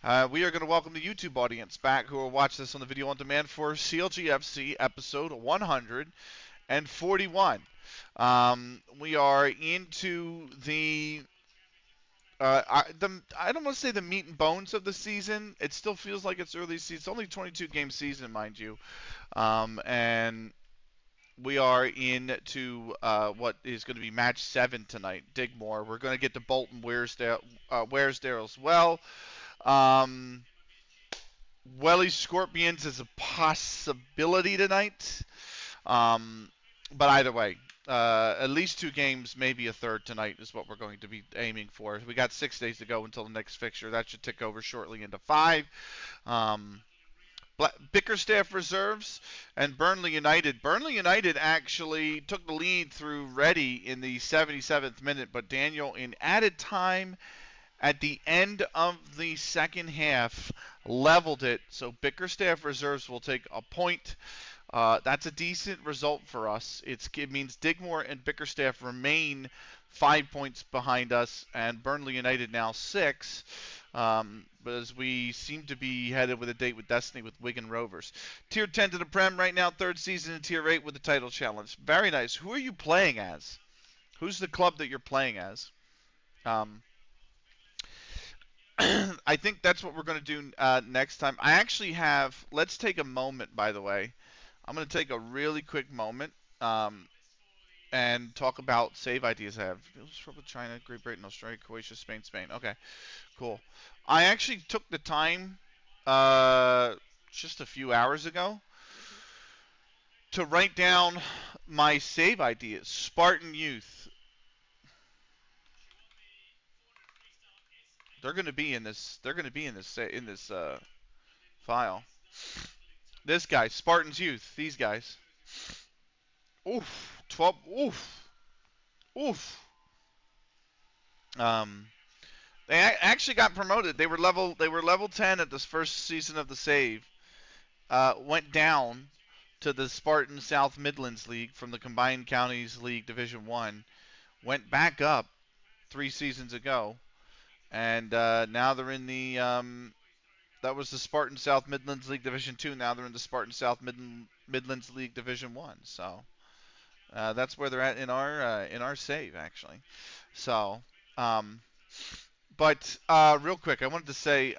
We are going to welcome the YouTube audience back who will watch this on the video on demand for CLG FC episode 141. We are into I don't want to say the meat and bones of the season. It still feels like it's early season. It's only a 22 game season, mind you. And we are into what is going to be match 7 tonight, Digmore. We're going to get to Bolton Waresdale as well. Um, Welly Scorpions is a possibility tonight. Um, but either way, at least 2 games, maybe a third tonight is what we're going to be aiming for. We got 6 days to go until the next fixture. That should tick over shortly into 5. Um, Bickerstaff reserves and Burnley United. Burnley United actually took the lead through Reddy in the 77th minute, but Daniel, in added time at the end of the second half, leveled it. So Bickerstaff reserves will take a point. That's a decent result for us. It means Digmore and Bickerstaff remain 5 points behind us, and Burnley United now 6. But as we seem to be headed with a date with destiny with Wigan Rovers. Tier 10 to the Prem right now, third season in Tier 8 with the title challenge. Very nice. Who are you playing as? Who's the club that you're playing as? Um, I think that's what we're going to do next time. I actually have. Let's take a moment, by the way. I'm going to take a really quick moment and talk about save ideas I have. China, Great Britain, Australia, Croatia, Spain. Okay, cool. I actually took the time just a few hours ago to write down my save ideas. Spartan Youth. They're going to be in this. They're going to be in this file. This guy, Spartans Youth. These guys. Oof. 12. Oof. Oof. Um, they actually got promoted. They were level 10 at this first season of the save. Went down to the Spartan South Midlands League from the Combined Counties League Division 1. Went back up 3 seasons ago, and now they're in the that was the Spartan South Midlands League Division 2. Now they're in the Spartan South Midlands League Division 1. So that's where they're at in our save, actually. So, but real quick, I wanted to say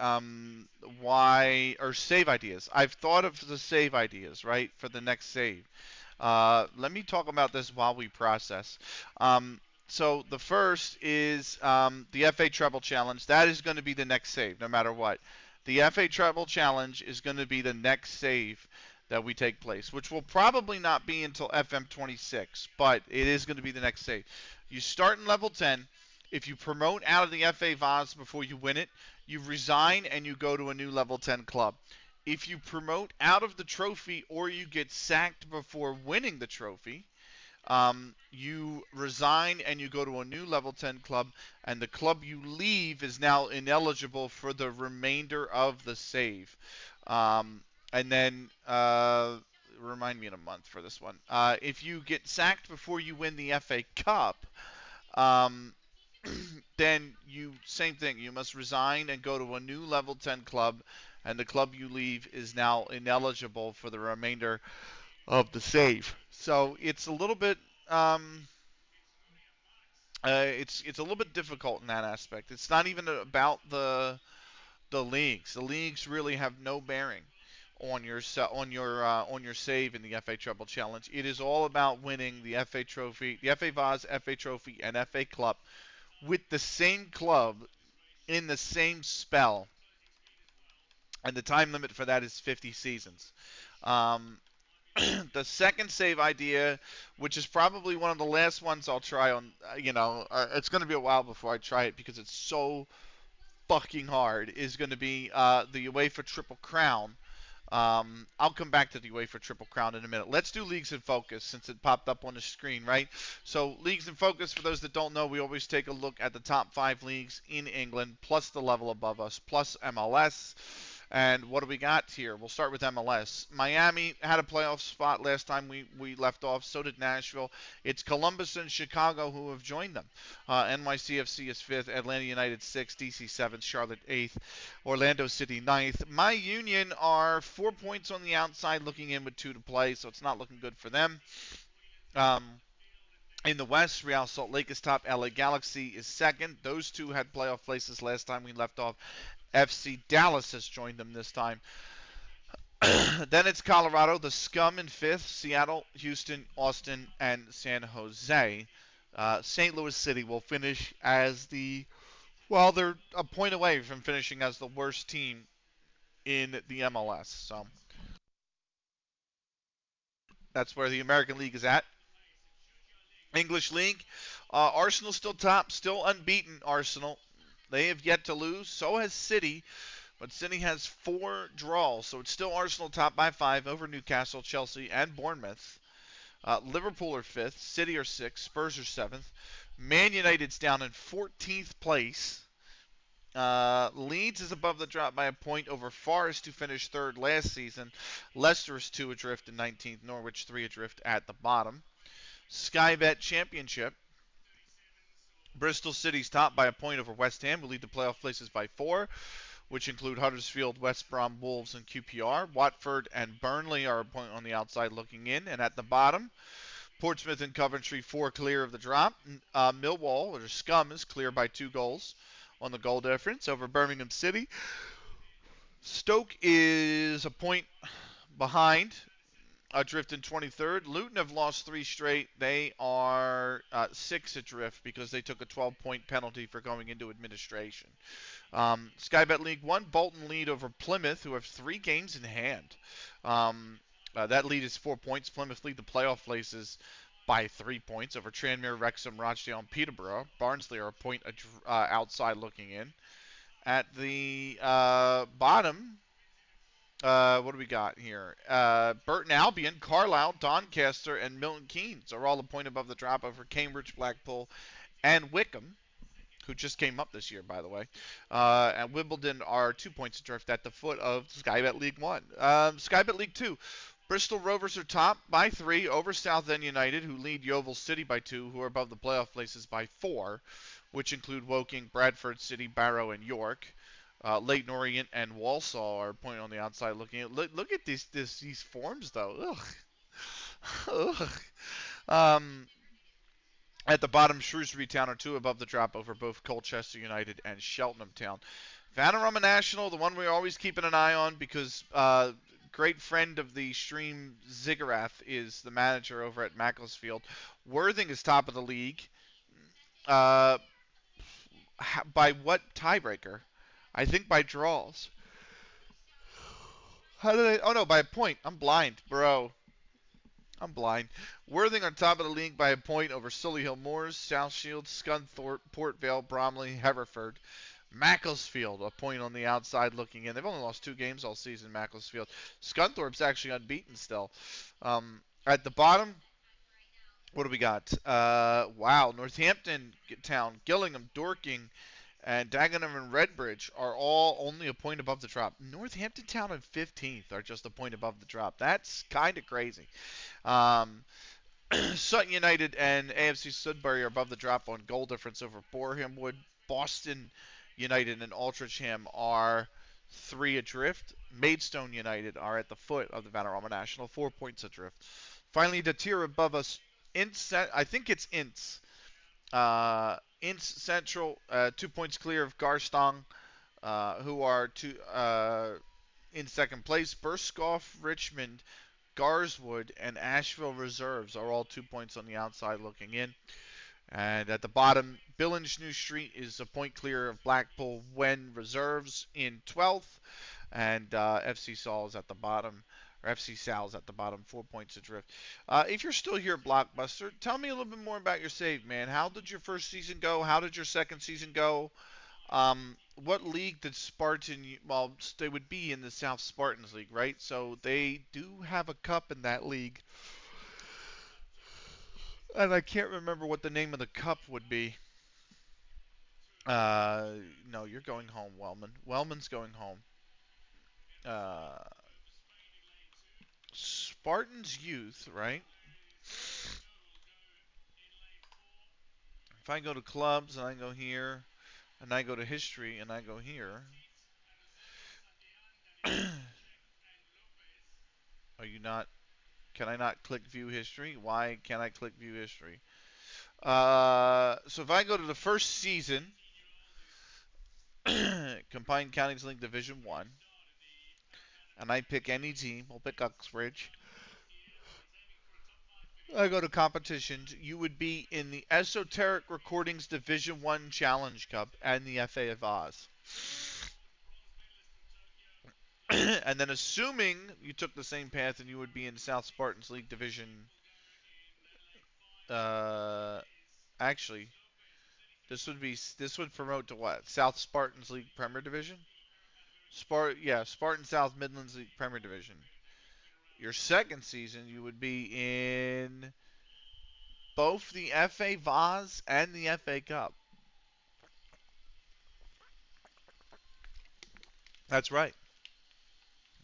why, or save ideas. I've thought of the save ideas, right, for the next save. Let me talk about this while we process. So the first is the FA Treble Challenge. That is going to be the next save, no matter what. The FA Treble Challenge is going to be the next save that we take place, which will probably not be until FM26, but it is going to be the next save. You start in level 10. If you promote out of the FA Vase before you win it, you resign and you go to a new level 10 club. If you promote out of the trophy or you get sacked before winning the trophy, you resign and you go to a new level 10 club, and the club you leave is now ineligible for the remainder of the save. And then, remind me in a month for this one. If you get sacked before you win the FA Cup, then same thing. You must resign and go to a new level 10 club, and the club you leave is now ineligible for the remainder of the save. So it's a little bit it's a little bit difficult in that aspect. It's not even about the leagues. The leagues really have no bearing on your save in the FA Treble Challenge. It is all about winning the FA Trophy, the FA Vase, FA Trophy, and FA Cup with the same club in the same spell, and the time limit for that is 50 seasons. The second save idea, which is probably one of the last ones I'll try on, it's going to be a while before I try it because it's so fucking hard, is going to be the UEFA Triple Crown. I'll come back to the UEFA Triple Crown in a minute. Let's do Leagues in Focus since it popped up on the screen, right? So Leagues in Focus, for those that don't know, we always take a look at the top 5 leagues in England, plus the level above us, plus MLS. And what do we got here? We'll start with MLS. Miami had a playoff spot last time we left off. So did Nashville. It's Columbus and Chicago who have joined them. NYCFC is 5th, Atlanta United 6th, DC 7th, Charlotte 8th, Orlando City 9th. My Union are 4 points on the outside looking in with 2 to play, so it's not looking good for them. Um, in the West, Real Salt Lake is top. LA Galaxy is second. Those two had playoff places last time we left off. FC Dallas has joined them this time. Then it's Colorado, the Scum in fifth. Seattle, Houston, Austin, and San Jose. St. Louis City will finish as they're a point away from finishing as the worst team in the MLS. So that's where the American League is at. English League, Arsenal still top, still unbeaten. Arsenal, they have yet to lose. So has City, but City has 4 draws, so it's still Arsenal top by 5 over Newcastle, Chelsea, and Bournemouth. Liverpool are 5th, City are 6th, Spurs are 7th. Man United's down in 14th place. Leeds is above the drop by a point over Forest, who finished 3rd last season. Leicester is 2 adrift in 19th, Norwich 3 adrift at the bottom. Sky Bet Championship. Bristol City's top by a point over West Ham, who lead the playoff places by 4, which include Huddersfield, West Brom, Wolves, and QPR. Watford and Burnley are a point on the outside looking in. And at the bottom, Portsmouth and Coventry 4 clear of the drop. Millwall, or Scum, is clear by 2 goals on the goal difference over Birmingham City. Stoke is a point behind, adrift in 23rd. Luton have lost 3 straight. They are 6 adrift because they took a 12-point penalty for going into administration. Sky Bet League 1, Bolton lead over Plymouth, who have 3 games in hand. That lead is 4 points. Plymouth lead the playoff places by 3 points over Tranmere, Wrexham, Rochdale, and Peterborough. Barnsley are a point outside looking in. At the bottom, what do we got here? Burton Albion, Carlisle, Doncaster, and Milton Keynes are all a point above the drop over Cambridge, Blackpool, and Wickham, who just came up this year, by the way. And Wimbledon are 2 points adrift at the foot of Sky Bet League 1. Sky Bet League 2. Bristol Rovers are top by 3 over Southend United, who lead Yeovil City by 2, who are above the playoff places by 4, which include Woking, Bradford City, Barrow, and York. Leyton Orient and Walsall are pointing on the outside looking at. Look at these forms, though. Ugh. Ugh. Um, at the bottom, Shrewsbury Town are 2 above the drop over both Colchester United and Cheltenham Town. Vanarama National, the one we're always keeping an eye on because great friend of the stream, Ziggurat, is the manager over at Macclesfield. Worthing is top of the league. By what tiebreaker? I think by draws. How did I? Oh no, by a point. I'm blind, bro. I'm blind. Worthing on top of the league by a point over Solihull Moors, South Shields, Scunthorpe, Port Vale, Bromley, Hereford. Macclesfield, a point on the outside looking in. They've only lost 2 games all season, Macclesfield. Scunthorpe's actually unbeaten still. At the bottom, what do we got? Wow, Northampton Town, Gillingham, Dorking, and Dagenham and Redbridge are all only a point above the drop. Northampton Town and 15th are just a point above the drop. That's kind of crazy. Sutton United and AFC Sudbury are above the drop on goal difference over Boreham Wood. Boston United and Altrincham are 3 adrift. Maidstone United are at the foot of the Vanarama National, 4 points adrift. Finally, the tier above us, I think it's Ince. Ince Central, 2 points clear of Garstang, who are in second place. Burskoff, Richmond, Garswood, and Asheville Reserves are all 2 points on the outside looking in. And at the bottom, Billinge New Street is a point clear of Blackpool when Reserves in 12th. And FC Sal's at the bottom, or FC Sal's at the bottom, 4 points adrift. If you're still here, Blockbuster, tell me a little bit more about your save, man. How did your first season go? How did your second season go? What league did Spartan? Well, they would be in the South Spartans League, right? So they do have a cup in that league. And I can't remember what the name of the cup would be. No, you're going home, Wellman. Wellman's going home. uh, Spartans Youth, right? If I go to clubs and I go here, and I go to history and I go here, are you not? Can I not click view history? Why can't I click view history? So if I go to the first season, Combined Counties League Division One, and I pick any team, we'll pick Uxbridge. I go to competitions. You would be in the Esoteric Recordings Division One Challenge Cup and the FA of Oz. And then assuming you took the same path and you would be in South Spartans League Division. Uh, actually, this would promote to what? South Spartans League Premier Division. Spartan South Midlands League Premier Division. Your second season, you would be in both the FA Vaz and the FA Cup. That's right.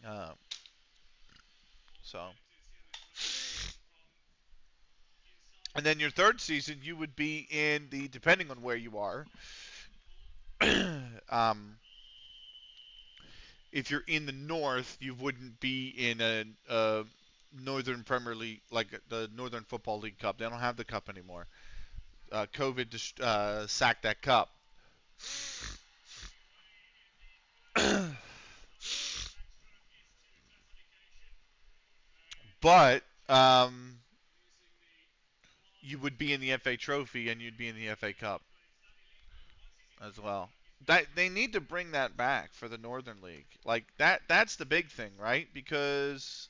Uh, so, and then your third season, you would be in the, depending on where you are, um, if you're in the north, you wouldn't be in a Northern Premier League, like the Northern Football League Cup. They don't have the cup anymore. COVID sacked that cup. But you would be in the FA Trophy and you'd be in the FA Cup as well. That they need to bring that back for the Northern League. Like that's the big thing, right? Because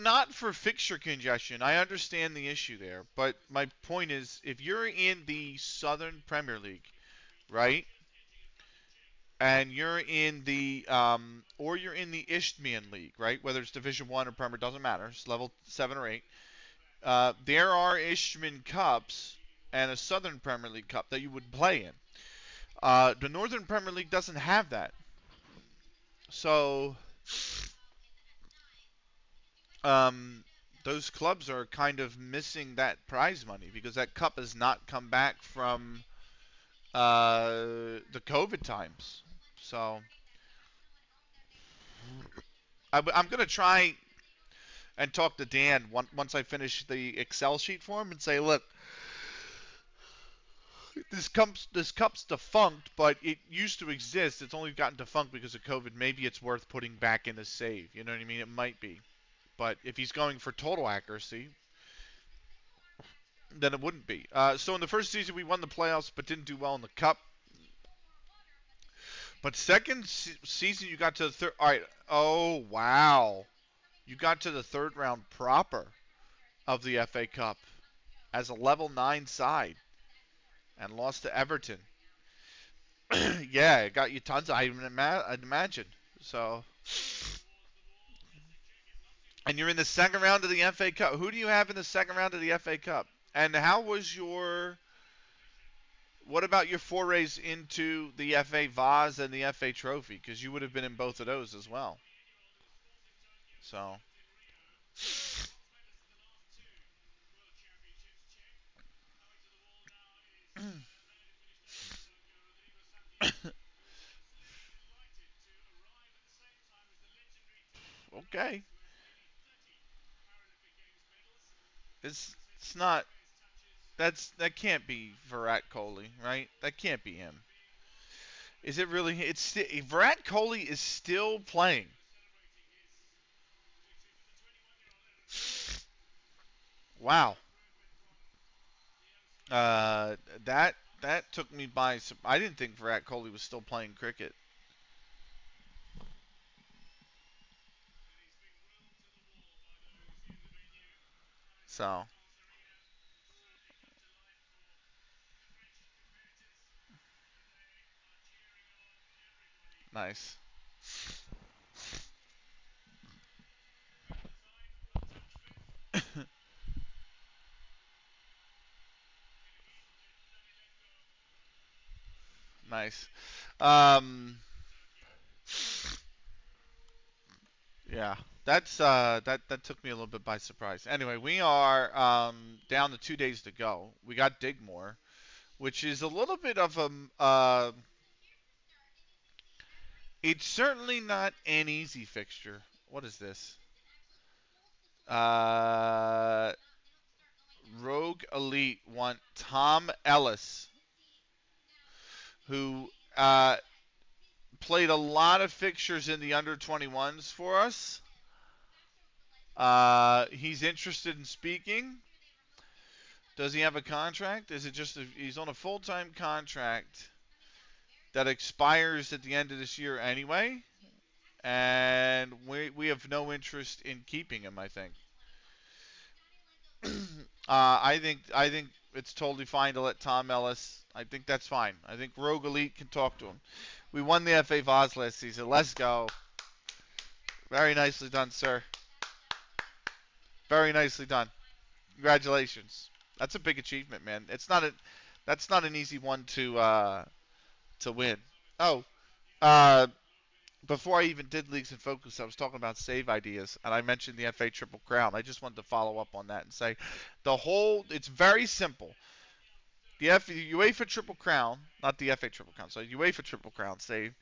not for fixture congestion. I understand the issue there, but my point is if you're in the Southern Premier League, right? And you're in the or you're in the Isthmian League, right? Whether it's Division 1 or Premier doesn't matter. It's level 7 or 8. There are Isthmian Cups and a Southern Premier League Cup that you would play in. The Northern Premier League doesn't have that. So um, those clubs are kind of missing that prize money because that cup has not come back from the COVID times. So I'm going to try and talk to Dan once I finish the Excel sheet for him and say, look, this cup's defunct, but it used to exist. It's only gotten defunct because of COVID. Maybe it's worth putting back in the save. You know what I mean? It might be. But if he's going for total accuracy, then it wouldn't be. So in the first season, we won the playoffs, but didn't do well in the cup. But second season, you got to the third. All right. Oh wow, you got to the third round proper of the FA Cup as a level 9 side and lost to Everton. Yeah, it got you tons. I'd imagine. So, and you're in the second round of the FA Cup. Who do you have in the second round of the FA Cup? And how was your? What about your forays into the FA Vase and the FA Trophy? Because you would have been in both of those as well. So, okay, it's not. That can't be Virat Kohli, right? That can't be him. Is it really? Virat Kohli is still playing. Wow. Uh, that took me by. I didn't think Virat Kohli was still playing cricket. So nice, nice. Um, Yeah, that took me a little bit by surprise. Anyway, we are down to 2 days to go. We got Digmore, which is a little bit of a it's certainly not an easy fixture. What is this? Uh, Rogue Elite want Tom Ellis, who played a lot of fixtures in the under 21s for us. He's interested in speaking. Does he have a contract? Is it just he's on a full-time contract that expires at the end of this year anyway? And we have no interest in keeping him. I think. I think it's totally fine to let Tom Ellis. I think that's fine. I think Rogue Elite can talk to him. We won the FA Vaz last season. Let's go. Very nicely done, sir. Very nicely done. Congratulations. That's a big achievement, man. That's not an easy one to win. Oh, uh, before I even did Leagues in Focus, I was talking about save ideas, and I mentioned the FA Triple Crown. I just wanted to follow up on that and say it's very simple. The UEFA Triple Crown, not the FA Triple Crown, so UEFA Triple Crown save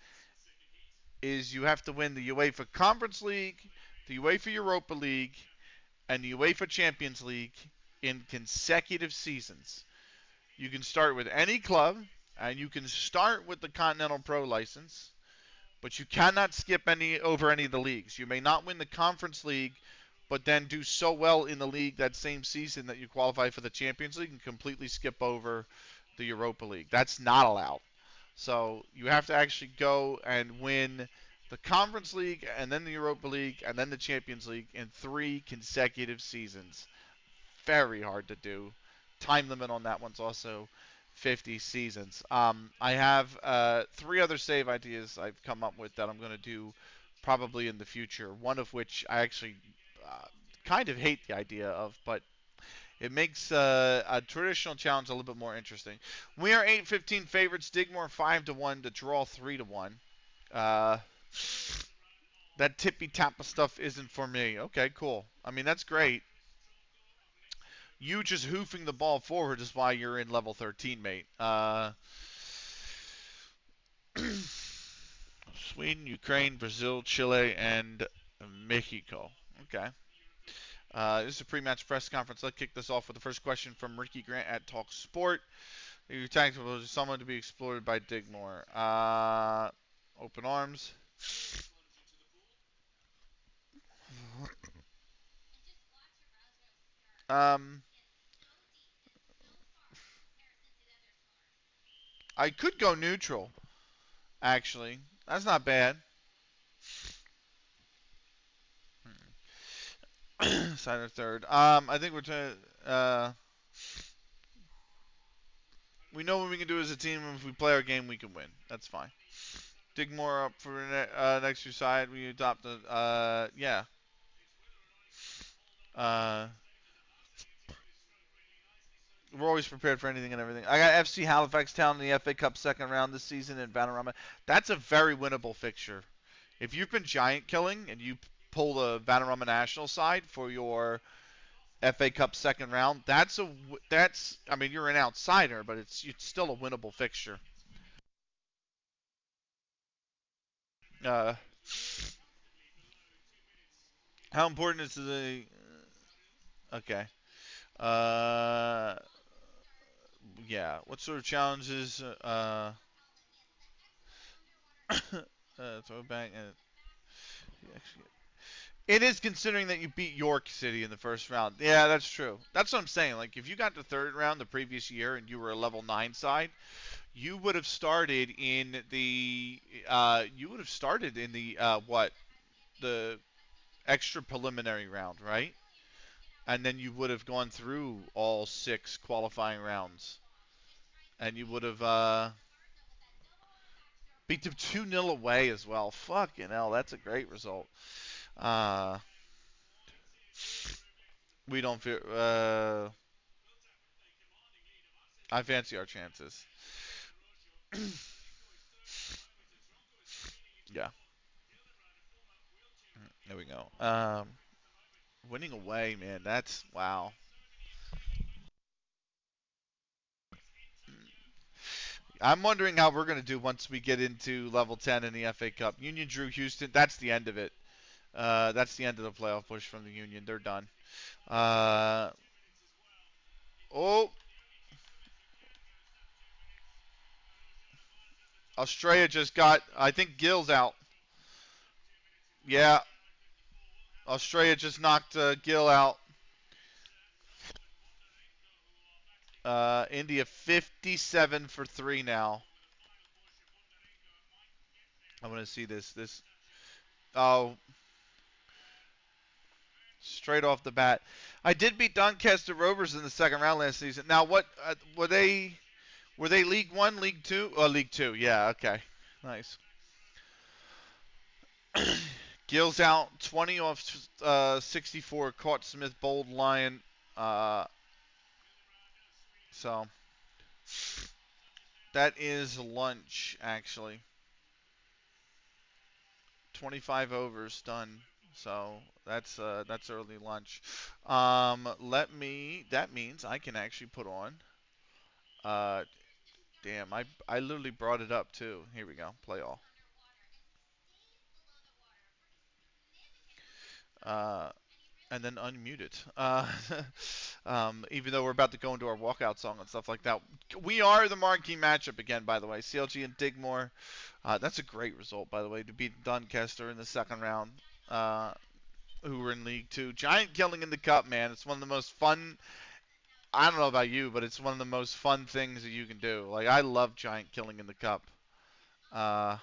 is you have to win the UEFA Conference League, the UEFA Europa League, and the UEFA Champions League in consecutive seasons. You can start with any club, and you can start with the Continental Pro license, but you cannot skip any of the leagues. You may not win the Conference League, but then do so well in the league that same season that you qualify for the Champions League and completely skip over the Europa League. That's not allowed. So you have to actually go and win the Conference League and then the Europa League and then the Champions League in 3 consecutive seasons. Very hard to do. Time limit on that one's also 50 seasons. I have 3 other save ideas I've come up with that I'm going to do probably in the future. One of which I actually uh, kind of hate the idea of, but it makes a traditional challenge a little bit more interesting. We are 8-15 favorites. Digmore 5-1 to draw 3-1. Uh, that tippy tappa stuff isn't for me. Okay, cool. I mean that's great. You just hoofing the ball forward is why you're in level 13, mate. Sweden, Ukraine, Brazil, Chile, and Mexico. Okay. This is a pre-match press conference. Let's kick this off with the first question from Ricky Grant at Talk Sport. Your tactical is someone to be explored by Digmore. Open arms. Um, I could go neutral, actually. That's not bad. Sign third. I think we're trying. We know what we can do as a team. If we play our game, we can win. That's fine. Dig more up for next year side. We adopt the. Yeah. Uh, we're always prepared for anything and everything. I got FC Halifax Town in the FA Cup second round this season in Vanarama. That's a very winnable fixture. If you've been giant killing and you pull the Vanarama National side for your FA Cup second round, that's. I mean, you're an outsider, but it's still a winnable fixture. Uh, how important is the? Okay. Uh, yeah. What sort of challenges? Throwback. It is considering that you beat York City in the first round. Yeah, that's true. That's what I'm saying. Like, if you got the third round the previous year and you were a level 9 side, you would have started in the what the extra preliminary round, right? And then you would have gone through all 6 qualifying rounds, and you would have beat them 2-0 away as well. Fucking hell, that's a great result. Uh, we don't fear. I fancy our chances. Yeah. There we go. Winning away, man. That's wow. I'm wondering how we're going to do once we get into level 10 in the FA Cup. Union drew Houston. That's the end of it. That's the end of the playoff push from the Union. They're done. Uh, oh, Australia just got. I think Gill's out. Yeah, Australia just knocked Gill out. India 57 for 3 now. I want to see this. Oh, straight off the bat. I did beat Doncaster Rovers in the second round last season. Now, what were they? Were they League One, League Two? Oh, League Two. Yeah. Okay. Nice. Gill's out 20 off 64. Caught Smith, bowled Lion. Uh, so that is lunch actually. 25 overs done. So that's early lunch. Let me. That means I can actually put on. Uh, damn, I literally brought it up too. Here we go. Play all. Uh, and then unmute it. Even though we're about to go into our walkout song and stuff like that. We are the marquee matchup again, by the way. CLG and Digmore. That's a great result, by the way, to beat Doncaster in the second round. Who were in League Two. Giant killing in the cup, man. It's one of the most fun. I don't know about you, but it's one of the most fun things that you can do. Like I love giant killing in the cup. Uh,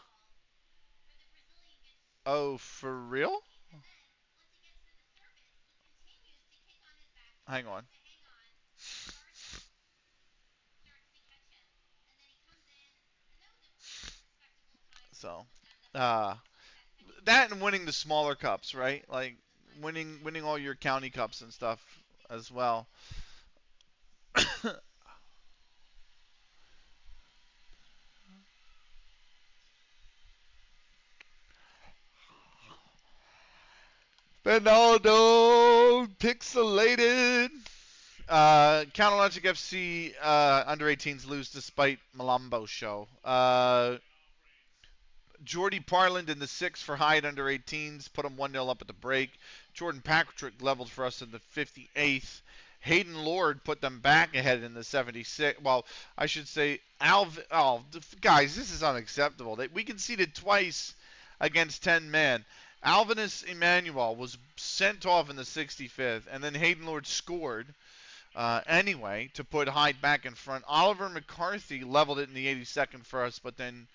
oh, for real? Hang on. So, uh, that and winning the smaller cups, right? Like winning all your county cups and stuff as well. Ronaldo pixelated. Counterlogic FC under 18s lose despite Malambo show. Jordy Parland in the sixth for Hyde under 18s, put them 1-0 up at the break. Jordan Patrick leveled for us in the 58th. Hayden Lord put them back ahead in the 76th. Well, I should say, guys, this is unacceptable. We conceded twice against 10 men. Alvinus Emmanuel was sent off in the 65th, and then Hayden Lord scored anyway to put Hyde back in front. Oliver McCarthy leveled it in the 82nd for us, but then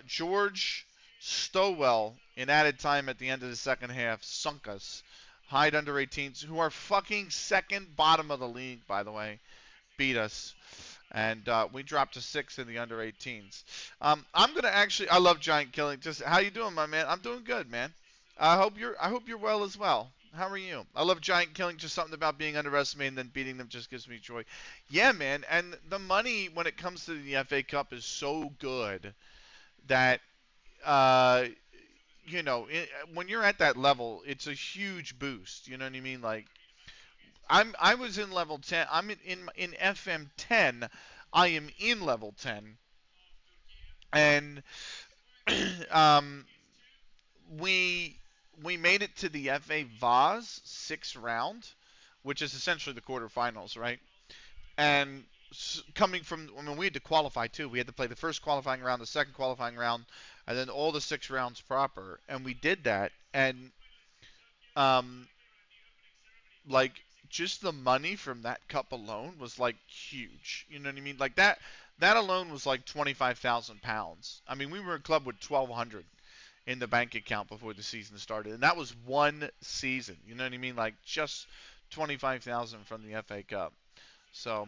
George Stowell, in added time at the end of the second half, sunk us. Hyde under 18s, who are fucking second bottom of the league, by the way, beat us. And we dropped to sixth in the under 18s. I'm gonna actually. I love giant killing. Just how you doing, my man? I'm doing good, man. I hope you're well as well. How are you? I love giant killing. Just something about being underestimated and then beating them just gives me joy. Yeah, man. And the money when it comes to the FA Cup is so good that uh, when you're at that level, it's a huge boost. You know what I mean? Like I was in level 10. I'm in FM 10. I am in level 10, and um, we we made it to the FA Vaz sixth round, which is essentially the quarterfinals, right? And coming from, I mean, we had to qualify too. We had to play the first qualifying round, the second qualifying round, and then all the 6 rounds proper. And we did that. And um, like just the money from that cup alone was like huge. You know what I mean? Like that alone was like £25,000. I mean, we were a club with 1,200 in the bank account before the season started, and that was one season. You know what I mean? Like just 25,000 from the FA Cup. So,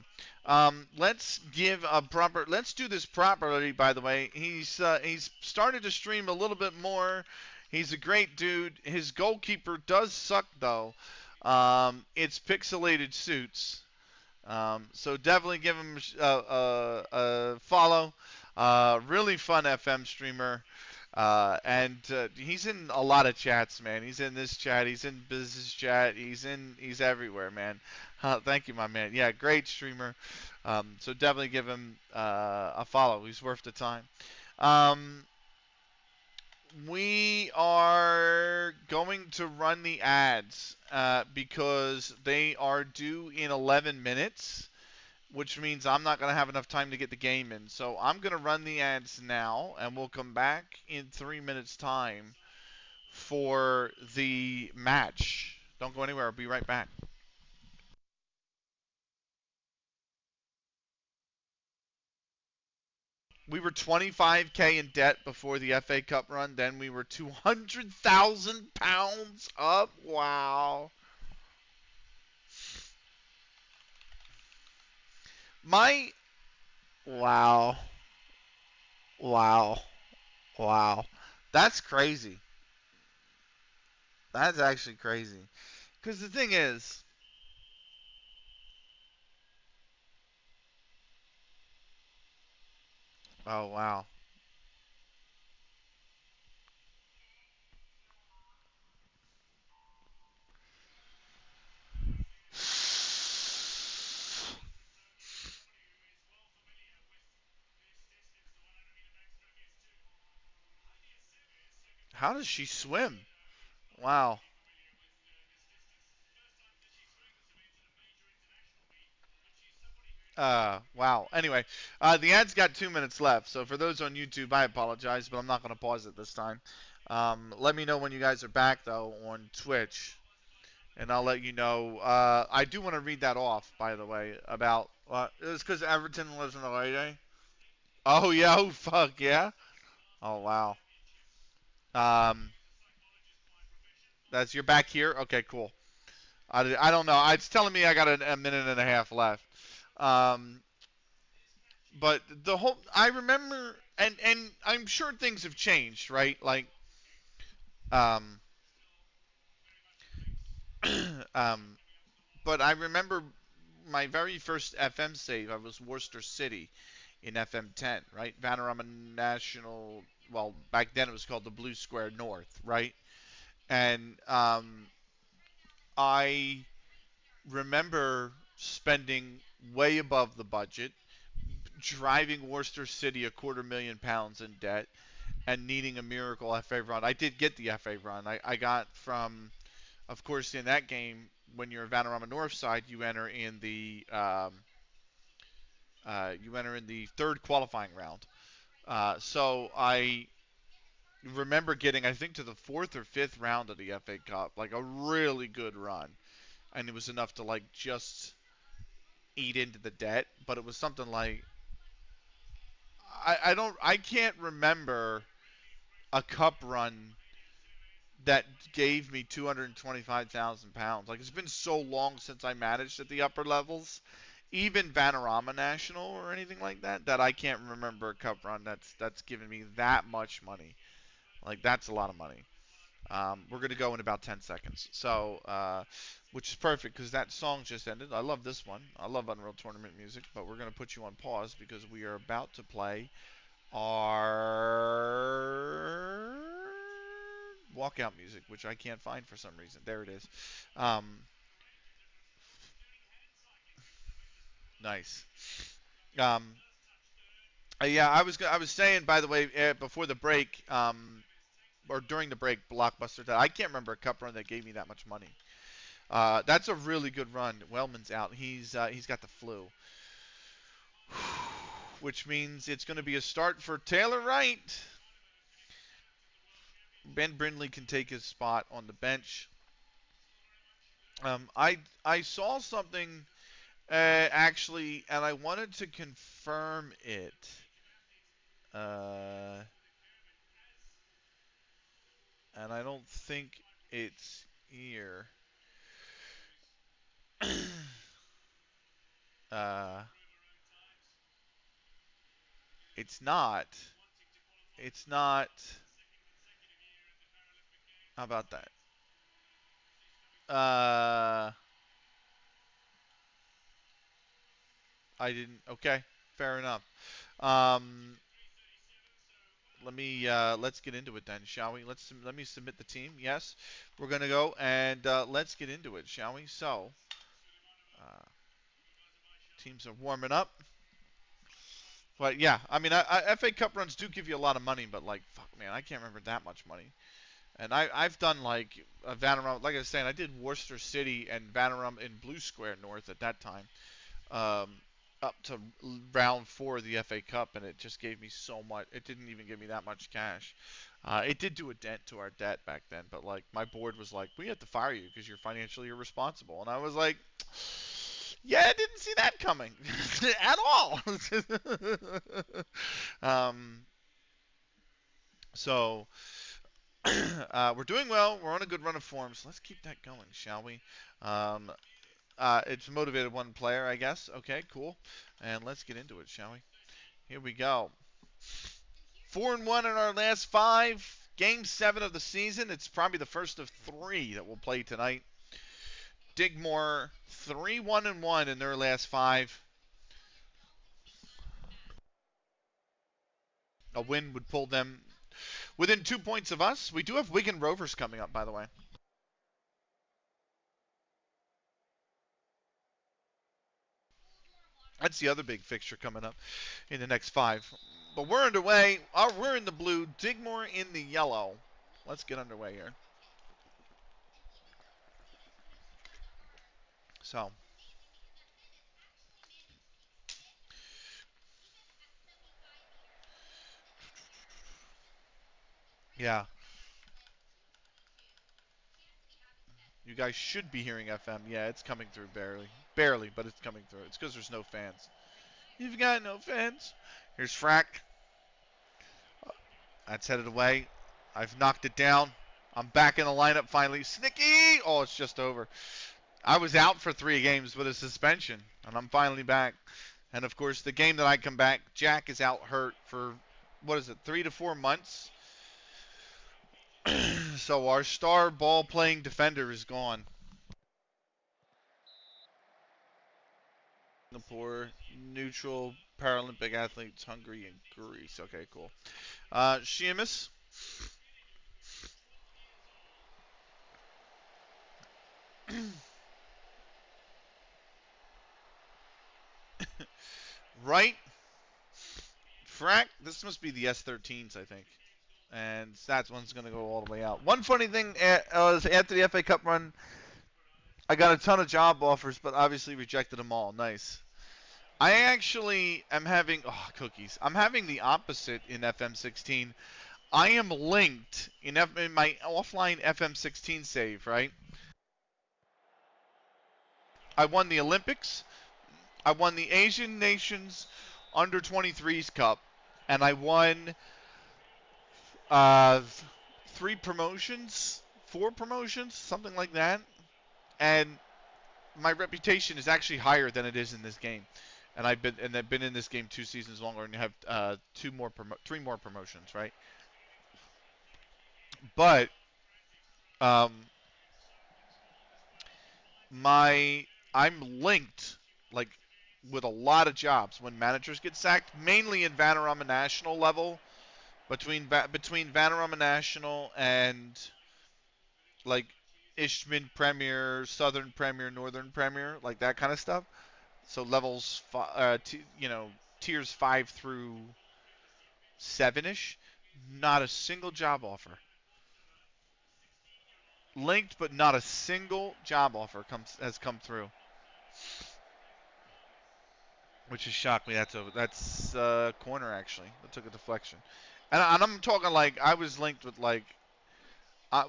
let's give a proper. Let's do this properly. By the way, he's started to stream a little bit more. He's a great dude. His goalkeeper does suck though. It's pixelated suits. So definitely give him a follow. Really fun FM streamer. And he's in a lot of chats, man. He's in this chat. He's in business chat. He's everywhere, man. Thank you, my man. Yeah, great streamer. So definitely give him a follow. He's worth the time. Um, we are going to run the ads because they are due in 11 minutes, which means I'm not going to have enough time to get the game in. So I'm going to run the ads now, and we'll come back in 3 minutes' time for the match. Don't go anywhere. I'll be right back. We were 25K in debt before the FA Cup run. Then we were 200,000 pounds up. Wow. My wow, wow, wow. That's crazy. That's actually crazy. Because the thing is, oh wow. How does she swim? Wow. Wow. Anyway, the ad's got 2 minutes left. So for those on YouTube, I apologize, but I'm not going to pause it this time. Let me know when you guys are back though on Twitch, and I'll let you know. I do want to read that off, by the way, about it's because Everton lives in the Lady. Oh yeah. Oh fuck yeah. Oh wow. Um, that's you're back here. Okay, cool. I don't know. It's telling me I got a minute and a half left. Um, but the whole I remember, and I'm sure things have changed, right? Like, um, um, but I remember my very first FM save. I was Worcester City in FM 10, right? Panorama National. Well, back then it was called the Blue Square North, right? And I remember spending way above the budget, driving Worcester City £250,000 in debt, and needing a miracle FA run. I did get the FA run. I got from, of course, in that game, when you're Vanarama North side, you enter in the third qualifying round. So I remember getting, I think, to the fourth or fifth round of the FA Cup, like a really good run, and it was enough to like just eat into the debt. But it was something like I can't remember a cup run that gave me £225,000. Like it's been so long since I managed at the upper levels, even Vanarama National or anything like that, that I can't remember a cup run that's given me that much money. Like that's a lot of money. We're gonna go in about 10 seconds, so which is perfect because that song just ended. I love this one. I love Unreal Tournament music, but we're gonna put you on pause because we are about to play our walkout music, which I can't find for some reason. There it is. Um, nice. Um, yeah, I was saying by the way before the break, or during the break, Blockbuster. I can't remember a cup run that gave me that much money. That's a really good run. Wellman's out. He's got the flu, which means it's going to be a start for Taylor Wright. Ben Brindley can take his spot on the bench. I saw something actually, and I wanted to confirm it. Uh, and I don't think it's here. uh, it's not. It's not. How about that? Uh, I didn't. Okay, fair enough. Um, let's get into it then, shall we? Let me submit the team. Yes, we're gonna go and let's get into it, shall we? So, uh, teams are warming up. But yeah, I mean, FA Cup runs do give you a lot of money, but like, fuck, man, I can't remember that much money. And I've done like Vanderrum, like I was saying, I did Worcester City and Vanderrum in Blue Square North at that time, um, up to round 4 of the FA Cup, and it just gave me so much. It didn't even give me that much cash. It did do a dent to our debt back then, but like my board was like, we have to fire you because you're financially irresponsible, and I was like, yeah, I didn't see that coming at all. um, so we're doing well. We're on a good run of forms. Let's keep that going, shall we? Um, it's motivated one player, I guess. Okay, cool. And let's get into it, shall we? Here we go. 4-1 in our last 5. Game 7 of the season. It's probably the first of 3 that we'll play tonight. Digmore 3-1-1 in their last 5. A win would pull them within 2 points of us. We do have Wigan Rovers coming up, by the way. That's the other big fixture coming up in the next 5. But we're underway. We're in the blue. Digmore in the yellow. Let's get underway here. So, yeah. You guys should be hearing FM. Yeah, it's coming through barely. Barely, but it's coming through. It's because there's no fans. You've got no fans. Here's Frack. That's headed away. I've knocked it down. I'm back in the lineup finally. Snicky! Oh, it's just over. I was out for 3 games with a suspension, and I'm finally back. And of course, the game that I come back, Jack is out hurt for, what is it, 3 to 4 months? So our star ball playing defender is gone. Singapore, neutral, Paralympic athletes, Hungary, and Greece. Okay, cool. Seamus. Right. Frack. This must be the S13s, I think. And that one's going to go all the way out. One funny thing was after the FA Cup run, I got a ton of job offers, but obviously rejected them all. Nice. I actually am having cookies. I'm having the opposite in FM16. I am linked in my offline FM16 save, right? I won the Olympics. I won the Asian Nations Under 23s Cup, and I won uh, 3 promotions, 4 promotions, something like that. And my reputation is actually higher than it is in this game. And I've been in this game 2 seasons longer, and have 3 more promotions, right? But um, I'm linked like with a lot of jobs when managers get sacked, mainly in Vanarama National level, between Vanarama National and like Ishman Premier, Southern Premier, Northern Premier, like that kind of stuff. So levels, tiers 5 through 7ish. Not a single job offer. Linked, but not a single job offer has come through, which has shocked me. That's corner actually. That took a deflection, and I'm talking like I was linked with like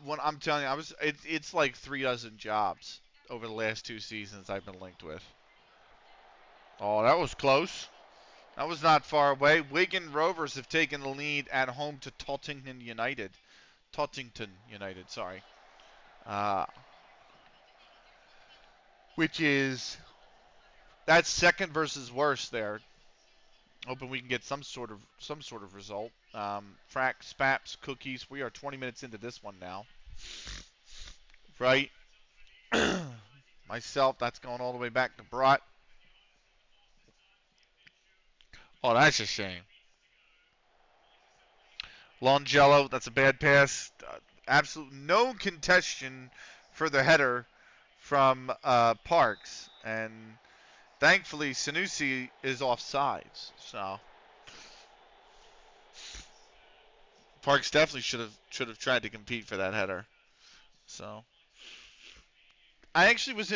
when I'm telling you it's like 3 dozen jobs over the last 2 seasons I've been linked with. Oh, that was close. That was not far away. Wigan Rovers have taken the lead at home to Tottington United. Sorry. Uh, which is that's second versus worst there. Hoping we can get some sort of result. Frack, Spaps, Cookies. We are 20 minutes into this one now. Right. Myself, that's going all the way back to Brought. Oh, that's a shame. Longello, that's a bad pass. Absolute no contention for the header from Parks, and thankfully Sanusi is offsides. So Parks definitely should have tried to compete for that header. So I actually was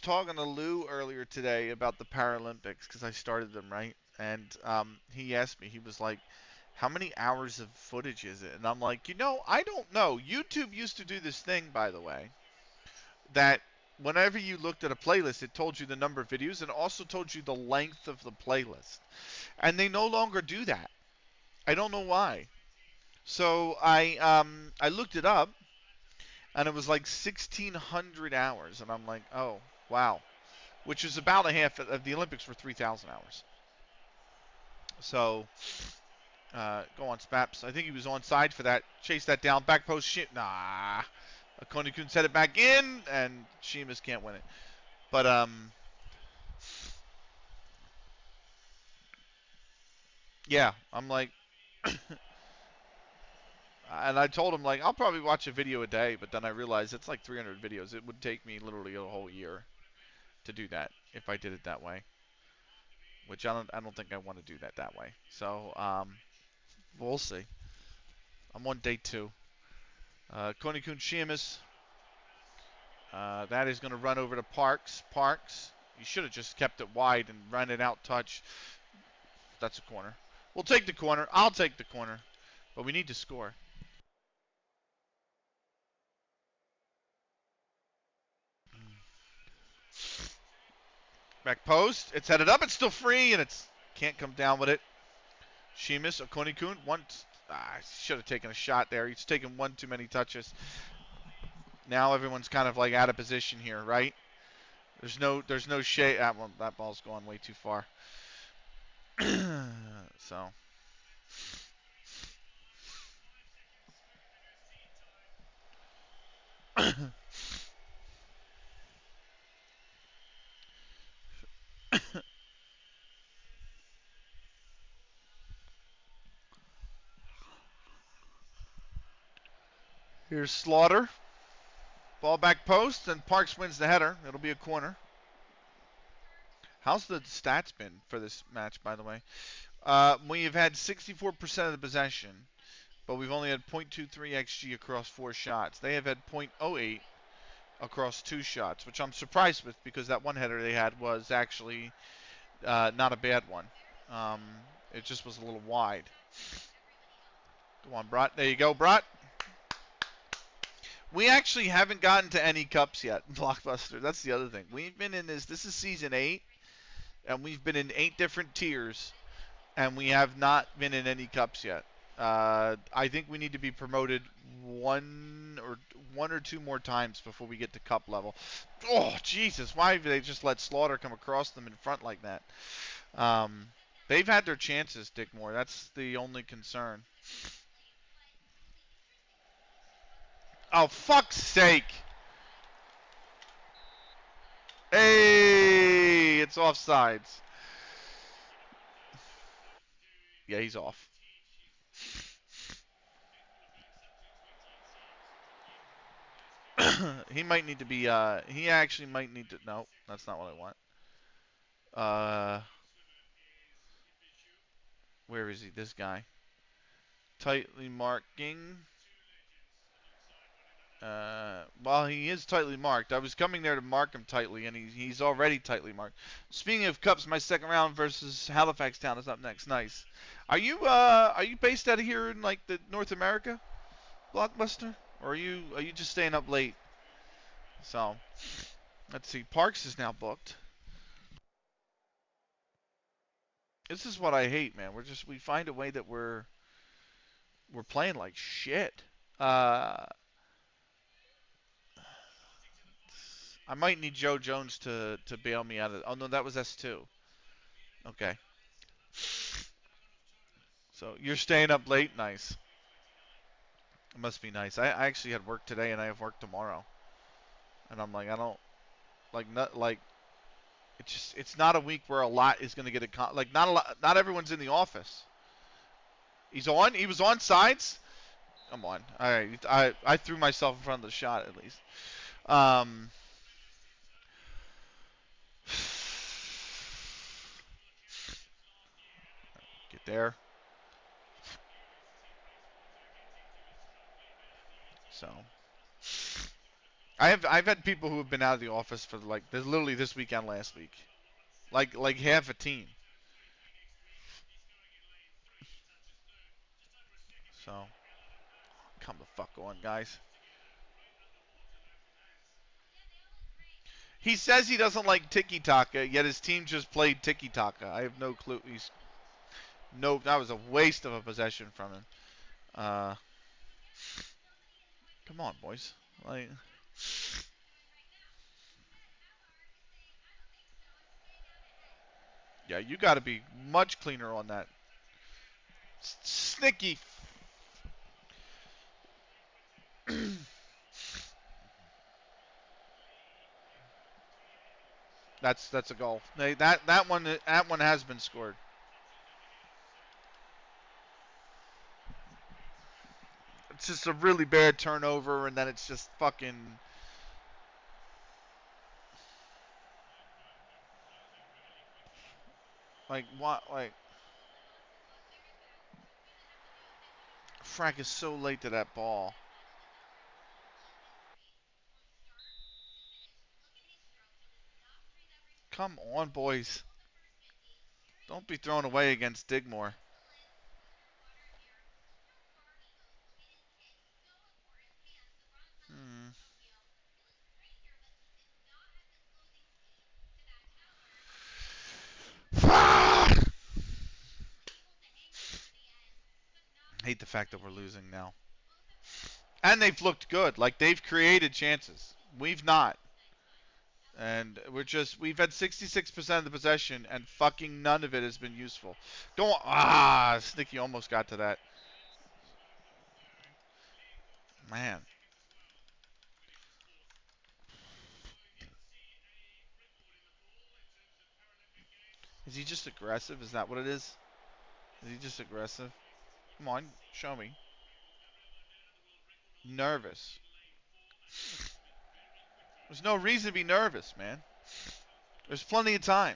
talking to Lou earlier today about the Paralympics because I started them, right, and he asked me, he was like, how many hours of footage is it? And I'm like, I don't know. YouTube used to do this thing, by the way, that whenever you looked at a playlist, it told you the number of videos and also told you the length of the playlist. And they no longer do that. I don't know why. So I looked it up, and it was like 1,600 hours, and I'm like, oh wow, which is about a half of the Olympics were 3,000 hours. So go on, Spaps. I think he was onside for that. Chase that down, back post. Shit, nah. Konikun set it back in, and Sheamus can't win it. But yeah, I'm like, and I told him like I'll probably watch a video a day, but then I realized it's like 300 videos. It would take me literally a whole year to do that if I did it that way, which I don't think I want to do that way. So we'll see. I'm on day 2. Konikun Sheamus. That is going to run over to Parks. Parks. You should have just kept it wide and run it out touch. That's a corner. We'll take the corner. I'll take the corner. But we need to score. Back post. It's headed up. It's still free, and it's can't come down with it. Sheamus, Okonikun, should have taken a shot there. He's taken one too many touches. Now everyone's kind of like out of position here, right? There's no shade. That ball's going way too far. So here's Slaughter. Ball back post, and Parks wins the header. It'll be a corner. How's the stats been for this match, by the way? We've had 64% of the possession, but we've only had .23 xG across 4 shots. They have had .08 across 2 shots, which I'm surprised with because that one header they had was actually not a bad one. It just was a little wide. Go on, Brat. There you go, Brat. We actually haven't gotten to any cups yet, Blockbuster. That's the other thing. We've been in this is season 8, and we've been in 8 different tiers, and we have not been in any cups yet. I think we need to be promoted one or two more times before we get to cup level. Oh, Jesus. Why did they just let Slaughter come across them in front like that? They've had their chances, Dick Moore. That's the only concern. Oh, fuck's sake. Hey, it's offsides. Yeah, he's off. He might need to be, he actually might need to, no, that's not what I want. Where is he? This guy. Tightly marking. Well, he is tightly marked. I was coming there to mark him tightly, and he's already tightly marked. Speaking of cups, my second round versus Halifax Town is up next. Nice. Are you based out of here in like the North America, Blockbuster, or are you just staying up late? So, let's see. Parks is now booked. This is what I hate, man. We find a way that we're playing like shit. Uh, I might need Joe Jones to bail me out of. Oh no, that was S2. Okay. So you're staying up late? Nice. It must be nice. I actually had work today and I have work tomorrow. And I'm like, I don't not like it's not a week where a lot is going to get like not a lot, not everyone's in the office. He's on. He was on sides. Come on. All right. I threw myself in front of the shot at least. Um, get there. So I've had people who have been out of the office for like literally this weekend last week. Like half a team. So come the fuck on, guys. He says he doesn't like tiki taka, yet his team just played tiki taka. I have no clue. That was a waste of a possession from him. Uh, come on, boys. Like, yeah, you got to be much cleaner on that. Snicky. That's a goal. That one has been scored. It's just a really bad turnover, and then it's just fucking like what like Frank is so late to that ball. Come on, boys. Don't be thrown away against Digmore. Hmm. I hate the fact that we're losing now. And they've looked good. Like they've created chances. We've not. And we've had 66% of the possession and fucking none of it has been useful. Don't Snicky almost got to that. Man. Is he just aggressive? Is that what it is? Is he just aggressive? Come on, show me. Nervous. There's no reason to be nervous, man. There's plenty of time.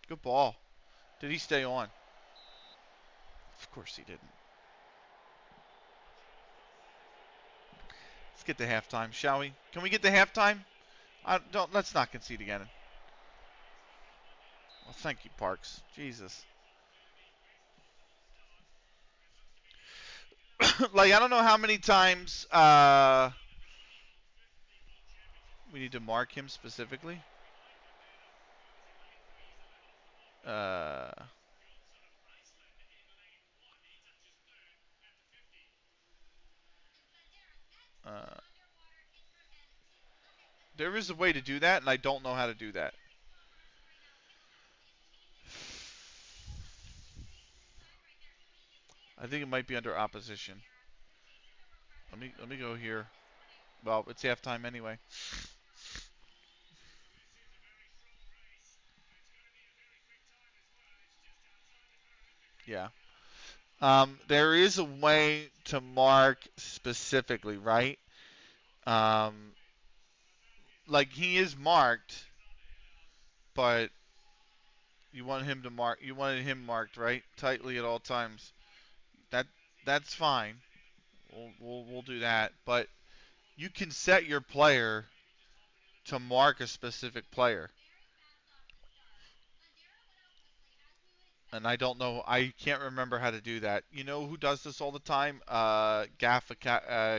Good ball. Did he stay on? Of course he didn't. Let's get to halftime, shall we? Can we get to halftime? Let's not concede again. Well, thank you, Parks. Jesus. Like I don't know how many times we need to mark him specifically. Uh, uh, there is a way to do that, and I don't know how to do that. I think it might be under opposition. Let me go here. Well, it's halftime anyway. Yeah. There is a way to mark specifically, right? Um, like he is marked, but you want him to mark. You wanted him marked, right? Tightly at all times. That that's fine. We'll do that. But you can set your player to mark a specific player. And I don't know. I can't remember how to do that. You know who does this all the time?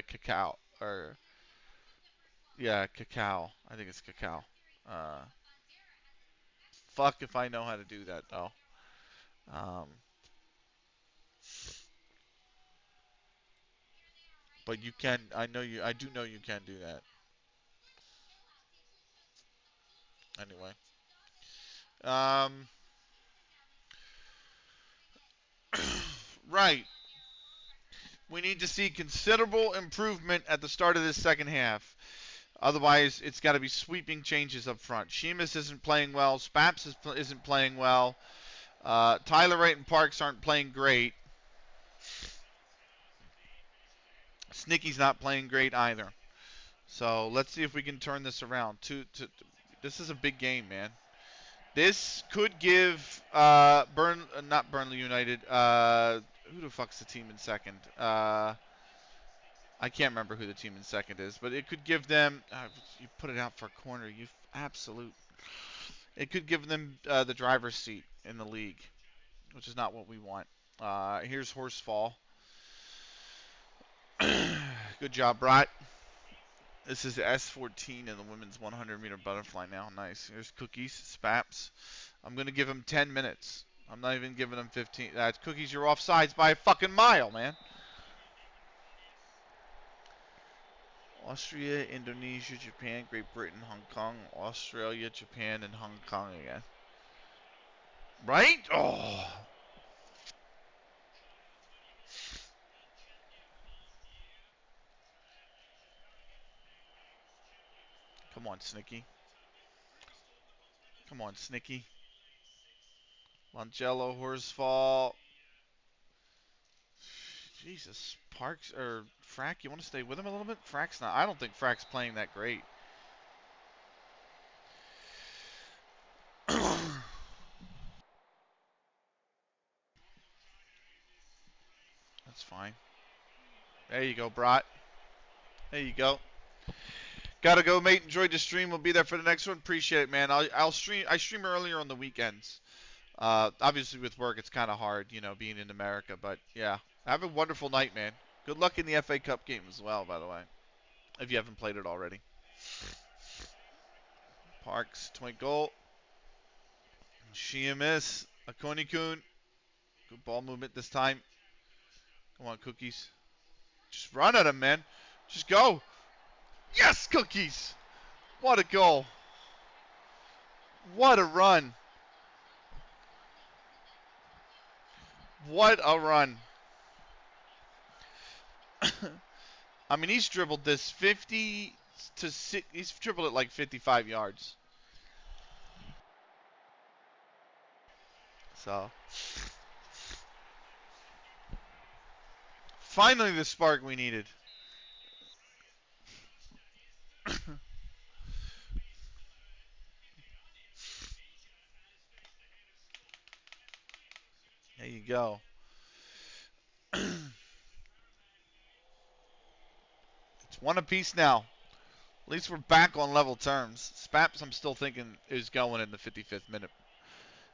Cacao or yeah, Cacao. I think it's Cacao. Uh, fuck if I know how to do that though. Um, but you can. I know you. I do know you can do that. Anyway. Um, right. We need to see considerable improvement at the start of this second half. Otherwise, it's got to be sweeping changes up front. Sheamus isn't playing well. Spaps isn't playing well. Tyler Wright and Parks aren't playing great. Snicky's not playing great either. So let's see if we can turn this around. This is a big game, man. This could give not Burnley United. Who the fuck's the team in second? I can't remember who the team in second is, but it could give them. You put it out for a corner. You absolute. It could give them the driver's seat in the league, which is not what we want. Here's Horsefall. Good job, Brat. This is S14 in the women's 100-meter butterfly now. Nice. Here's Cookies, Spaps. I'm going to give him 10 minutes. I'm not even giving him 15. That's Cookies, you're offsides by a fucking mile, man. Austria, Indonesia, Japan, Great Britain, Hong Kong, Australia, Japan, and Hong Kong again. Right? Oh. Come on, Snicky. Come on, Snicky. Langello, Horsfall. Jesus, Parks or Frack, you want to stay with him a little bit? Frack's not. I don't think Frack's playing that great. That's fine. There you go, Brat. There you go. Gotta go, mate. Enjoyed the stream. We'll be there for the next one. Appreciate it, man. I'll stream. I stream earlier on the weekends. Obviously with work, it's kind of hard, being in America. But yeah, have a wonderful night, man. Good luck in the FA Cup game as well, by the way, if you haven't played it already. Parks, twinkle. Sheamus, Akoni-kun. Good ball movement this time. Come on, Cookies. Just run at him, man. Just go. Yes, Cookies. What a goal. What a run. What a run. I mean, he's dribbled this 50 to 6. He's dribbled it like 55 yards. So, finally the spark we needed. There you go. It's one apiece now. At least we're back on level terms. Spaps, I'm still thinking, is going in the 55th minute.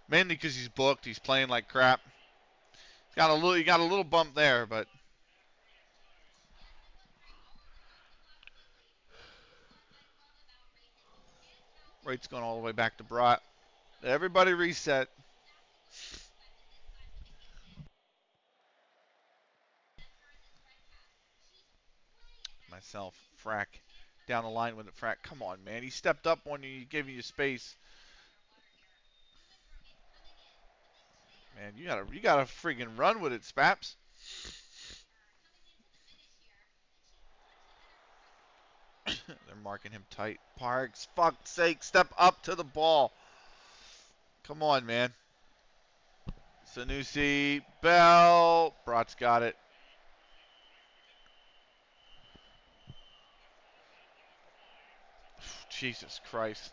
Mainly because he's booked. He's playing like crap. He got a little bump there, but rate's going all the way back to Brat. Everybody reset. Myself, Frack, down the line with it. Frack, come on, man. He stepped up on you. He gave you space. Man, you gotta friggin' run with it, Spaps. They're marking him tight. Parks, fuck's sake, step up to the ball. Come on, man. Sanusi, Bell. Brat's got it. Jesus Christ.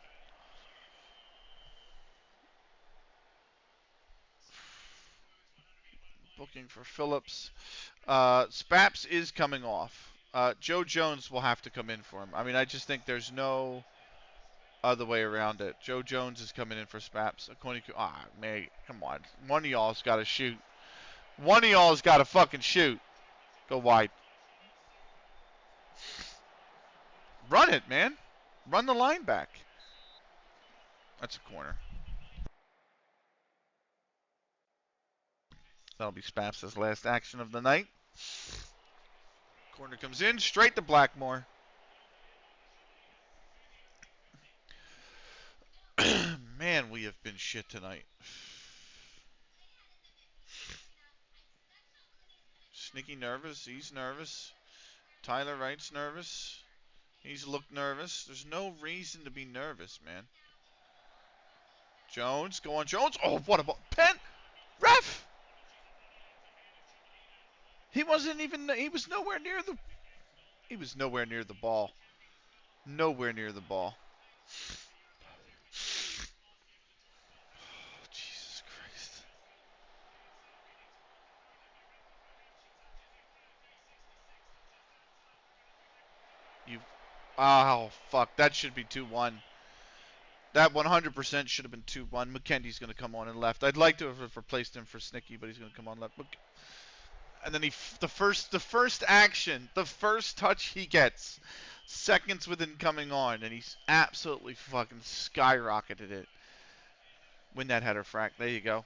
Booking for Phillips. Spaps is coming off. Joe Jones will have to come in for him. I mean, I just think there's no other way around it. Joe Jones is coming in for Spaps. Man, come on. One of y'all's got to shoot. One of y'all's got to fucking shoot. Go wide. Run it, man. Run the line back. That's a corner. That'll be Spaps' last action of the night. Corner comes in, straight to Blackmore. Man, we have been shit tonight. Sneaky nervous. He's nervous. Tyler Wright's nervous. He's looked nervous. There's no reason to be nervous, man. Jones, go on, Jones. Oh, what a ball. Pen! Ref! He wasn't even, he was nowhere near the, he was nowhere near the ball. Nowhere near the ball. Oh, Jesus Christ. You, oh, fuck. That should be 2-1. That 100% should have been 2-1. McKendy's going to come on and left. I'd like to have replaced him for Snicky, but he's going to come on left. And then the first action, the first touch he gets, seconds within coming on, and he's absolutely fucking skyrocketed it. Win that header, Frack. There you go.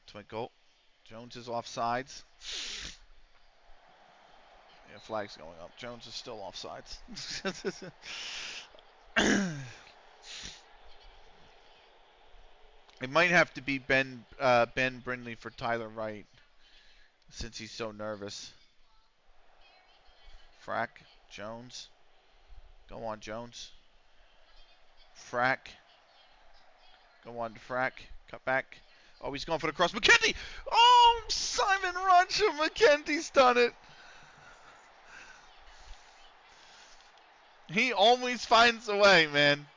Twinkle. Jones is offsides. Yeah, flag's going up. Jones is still offsides. It might have to be Ben Brindley for Tyler Wright, since he's so nervous. Frack. Jones. Go on, Jones. Frack. Go on to Frack. Cut back. Oh, he's going for the cross. McKendy! Oh, Simon Roger McKendy's done it. He always finds a way, man.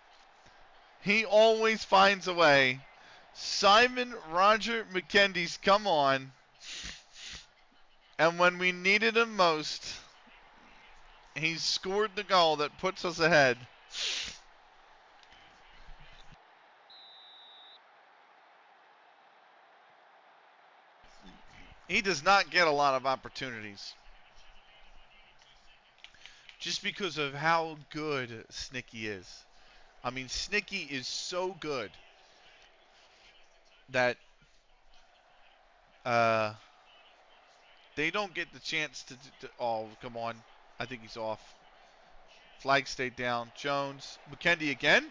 He always finds a way. Simon Roger McKendy's come on. And when we needed him most, he scored the goal that puts us ahead. He does not get a lot of opportunities. Just because of how good Snicky is. I mean, Snicky is so good that they don't get the chance to. Oh, come on. I think he's off. Flag stayed down. Jones. McKendy again?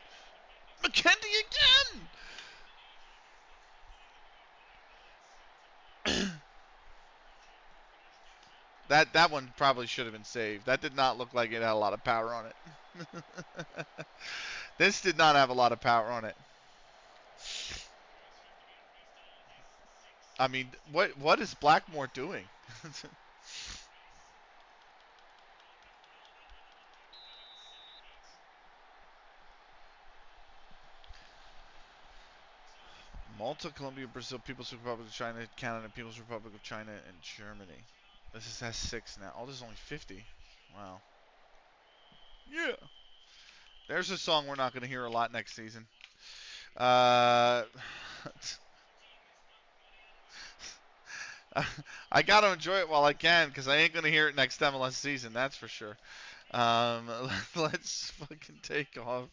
McKendy again! That one probably should have been saved. That did not look like it had a lot of power on it. This did not have a lot of power on it. I mean, what is Blackmore doing? Malta, Colombia, Brazil, People's Republic of China, Canada, People's Republic of China, and Germany. This has 6 now. Oh, this is only 50. Wow. Yeah. There's a song we're not going to hear a lot next season. I got to enjoy it while I can, because I ain't going to hear it next MLS season, that's for sure. Let's fucking take off.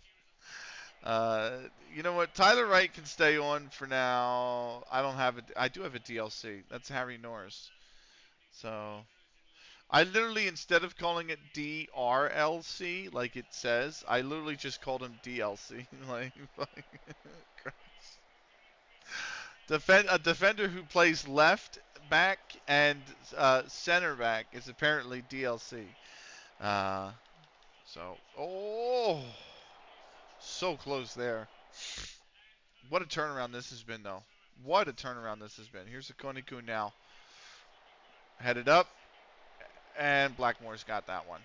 You know what? Tyler Wright can stay on for now. I do have a DLC. That's Harry Norris. So I literally, instead of calling it DRLC like it says, I literally just called him DLC. like a defender who plays left back and center back is apparently DLC. So close there. What a turnaround this has been, though. What a turnaround this has been. Here's a Konikun now. Headed up, and Blackmore's got that one.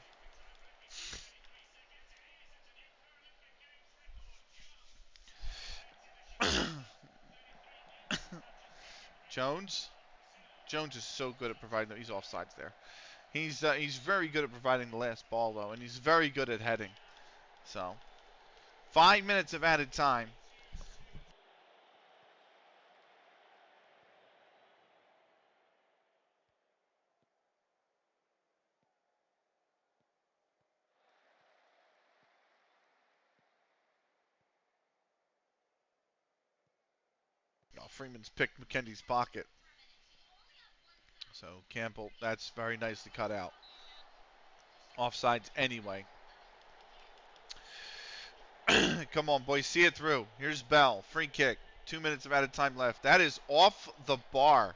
Jones. Jones is so good at providing. He's offsides there. He's very good at providing the last ball, though, and he's very good at heading. So, 5 minutes of added time. Oh, Freeman's picked McKendy's pocket. So Campbell, that's very nicely cut out. Offsides anyway. Come on, boys. See it through. Here's Bell. Free kick. 2 minutes of added time left. That is off the bar.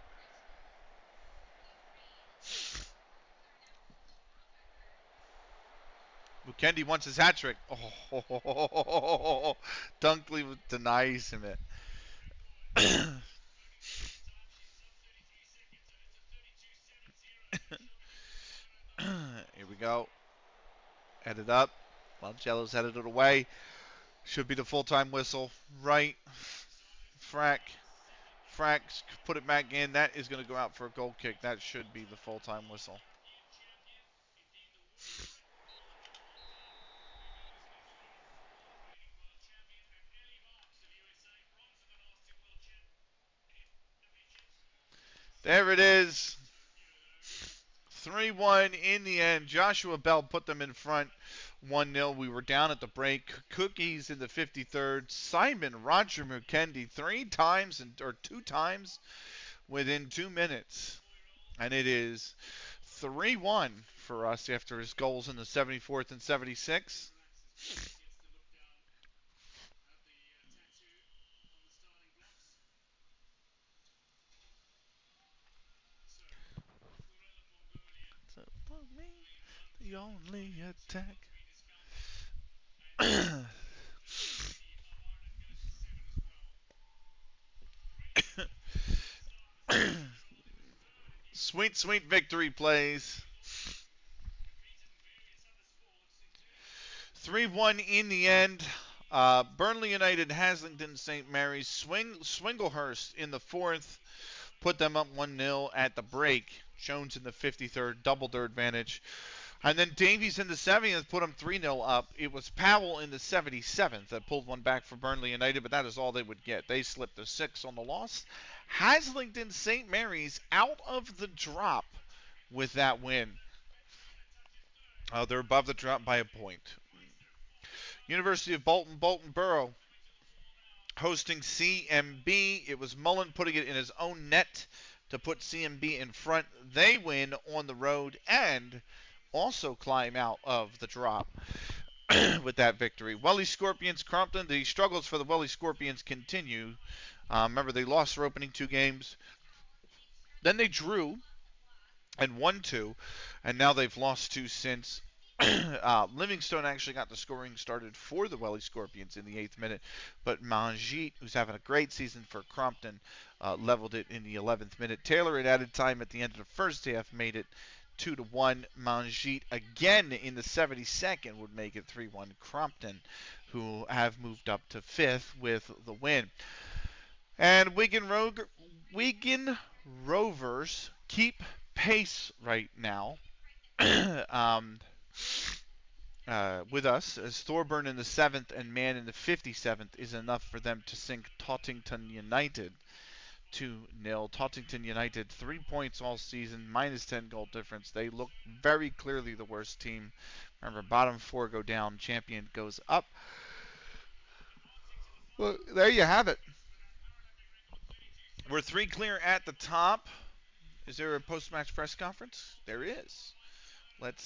Kendi wants his hat trick. Oh, Dunkley denies him it. Here we go. Headed up. Monticello's headed it away. Should be the full-time whistle. Right. Frack. Frack. Put it back in. That is going to go out for a goal kick. That should be the full-time whistle. There it is. 3-1 in the end. Joshua Bell put them in front 1-0. We were down at the break. Cookies in the 53rd. Simon Roger Mukendi two times within 2 minutes. And it is 3-1 for us after his goals in the 74th and 76th. So for me, the only attack. Sweet, sweet victory plays. 3-1 in the end. Burnley United, Haslington St. Mary's, Swinglehurst in the fourth, put them up 1-0 at the break. Jones in the 53rd, doubled their advantage. And then Davies in the 70th put them 3-0 up. It was Powell in the 77th that pulled one back for Burnley United, but that is all they would get. They slipped a 6 on the loss. Haslington St. Mary's out of the drop with that win. They're above the drop by a point. University of Bolton Borough hosting CMB. It was Mullen putting it in his own net to put CMB in front. They win on the road and also climb out of the drop with that victory. Welly Scorpions, Crompton. The struggles for the Welly Scorpions continue. Remember, they lost their opening 2 games. Then they drew and won 2, and now they've lost 2 since. Livingstone actually got the scoring started for the Welly Scorpions in the 8th minute, but Manjit, who's having a great season for Crompton, leveled it in the 11th minute. Taylor at added time at the end of the first half made it 2-1. Manjit again in the 72nd would make it 3-1. Crompton, who have moved up to 5th with the win. And Wigan Rovers keep pace right now. With us, as Thorburn in the 7th and Mann in the 57th is enough for them to sink Tottington United 2-0. Tottington United 3 points all season, minus 10 goal difference. They look very clearly the worst team. Remember, bottom 4 go down, champion goes up. Well, there you have it. We're 3 clear at the top. Is there a post-match press conference? There is. Let's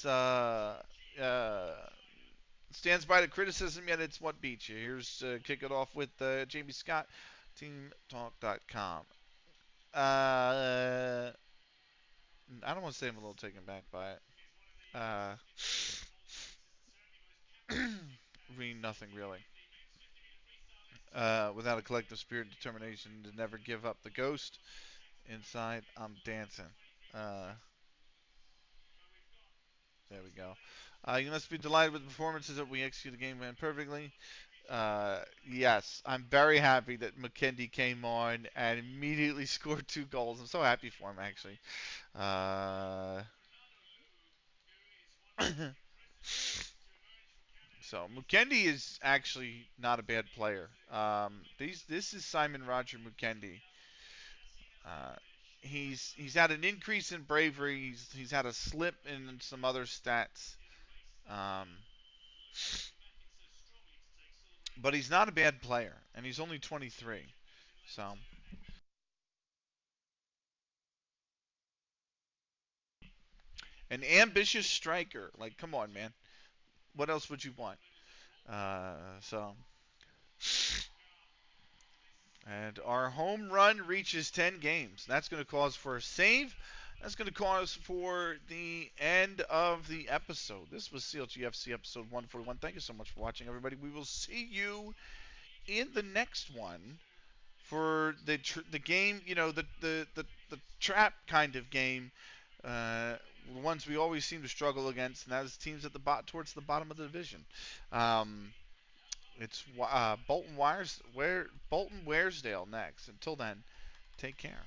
stands by the criticism, yet it's what beats you. Here's kick it off with Jamie Scott, teamtalk.com. I don't want to say I'm a little taken back by it. Read nothing really. Without a collective spirit and determination to never give up the ghost inside, I'm dancing. There we go. You must be delighted with the performances that we execute the game plan perfectly. Yes, I'm very happy that McKendy came on and immediately scored 2 goals. I'm so happy for him, actually. So McKendy is actually not a bad player. This is Simon Roger McKendy. Uh, he's had an increase in bravery. He's had a slip in some other stats. Um, but he's not a bad player, and he's only 23. So an ambitious striker. Like, come on, man. What else would you want? So, and our home run reaches 10 games. That's going to cause for a save That's going to call us for the end of the episode. This was CLG FC episode 141. Thank you so much for watching, everybody. We will see you in the next one for the game. You know, the trap kind of game. The ones we always seem to struggle against, and that is teams at the towards the bottom of the division. Um, it's Bolton Wearsdale next. Until then, take care.